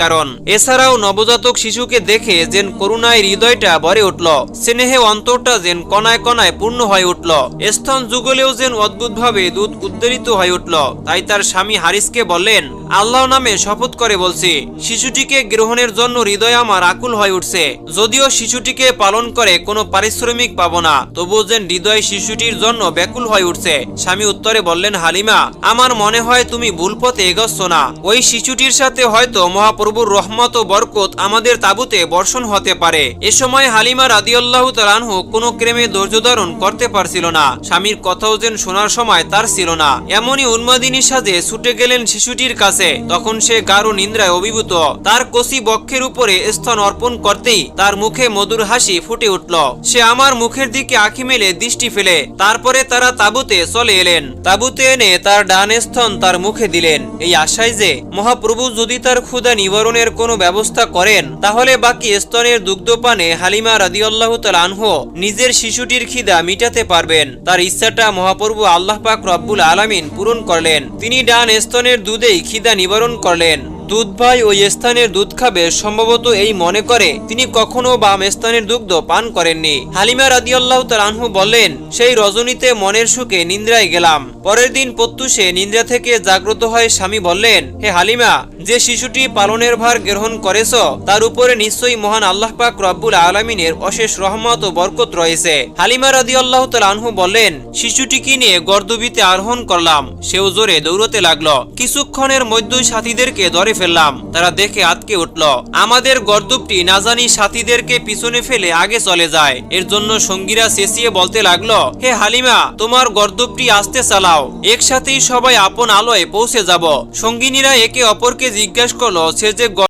কারণ। এছাড়াও নবজাতক শিশুকে দেখে যেন করুণায় হৃদয়টা ভরে উঠল, স্নেহে অন্তরটা যেন কণায় কণায় পূর্ণ হয়ে উঠল, স্তন যুগলেও যেন অদ্ভুতভাবে দুধ উদ্বেলিত হয়ে উঠল। তাই তার স্বামী হারিসকে বললেন, আল্লাহ নামে শপথ করে বলছি, শিশুটিকে গ্রহণের জন্য হৃদয় আমার আকুল হয়ে উঠছে। যদিও শিশুটিকে পালন করে কোনো পারিশ্রমিক পাবো না, তবুও যেন হৃদয় শিশুটির জন্য ব্যাকুল হয়ে উঠছে। স্বামী উত্তরে বললেন, হালিমা, আমার মনে হয় তুমি ভুল পথে এগোচ্ছ না। ওই শিশুটির সাথে হয়তো মহাপ্রভুর রহমত ও বরকত আমাদের তাঁবুতে বর্ষণ হতে পারে। এ সময় হালিমা রাদিয়াল্লাহু তাআলা আনহু কোনো ক্রমে ধৈর্য ধারণ করতে পারছিল না। স্বামীর কথাও যেন শোনার সময় তার ছিল না। এমনই উন্মাদিনী সাজে ছুটে গেলেন শিশুটির কাছে। তখন সে গাঢ় নিদ্রায় অভিভূত। তার কচি বক্ষের উপরে স্তন অর্পণ করতেই তার মুখে মধুর হাসি ফুটে উঠল। সে আমার মুখের দিকে আঁখি মেলে দৃষ্টি ফেলে। তারপরে তারা তাঁবুতে চলে এলেন। তাঁবুতে এনে তার ডান স্তন তার মুখে দিলেন, এই আশায় যে মহাপ্রভু যদি তার ক্ষুধা নিবারণের কোনো ব্যবস্থা করেন, তাহলে বাকি স্তনের দুগ্ধপানে হালিমা রাদিয়াল্লাহু তাআলা আনহু নিজের শিশুটির খিদা মিটাতে পারবেন। তার ইচ্ছাটা মহাপ্রভু আল্লাহ পাক রব্বুল আলামিন পূরণ করলেন। তিনি ডান স্তনের দুধেই খিদা নিবারণ করলেন। দুধ ভাই ওই স্থানের দুধ খাবে সম্ভবত এই মনে করে তিনি কখনো বাম স্থানের দুগ্ধ পান করেননি। হালিমা রাদিয়াল্লাহু তাআলা আনহু বললেন, সেই রজনীতে মনের সুখে নিদ্রায় গেলাম। পরের দিন প্রত্যুষে নিদ্রা থেকে জাগ্রত হয়ে স্বামী বললেন, হে হালিমা, যে শিশুটি পালনের ভার গ্রহণ করেছ তার উপরে নিশ্চয়ই মহান আল্লাহ পাক রব্বুল আলামিনের অশেষ রহমত ও বরকত রয়েছে। হালিমা রাদিয়াল্লাহু তাআলা আনহু বললেন, শিশুটিকে নিয়ে গর্দবিতে আরোহণ করলাম। সেও জোরে দৌড়তে লাগলো। কিছুক্ষণের মধ্যেই সাথীদেরকে ধরে ফেললাম। তারা দেখে আটকে উঠল। আমাদের গর্দবটি না জানি সাথীদেরকে পিছনে ফেলে আগে চলে যায়। এর জন্য সঙ্গীরা চেঁচিয়ে বলতে লাগলো, হে হালিমা, তোমার গর্দবটি আস্তে চালাও, একসাথেই সবাই আপন আলোয় পৌঁছে যাব। সঙ্গিনীরা একে অপরকে জিজ্ঞাসা করলো, সে যে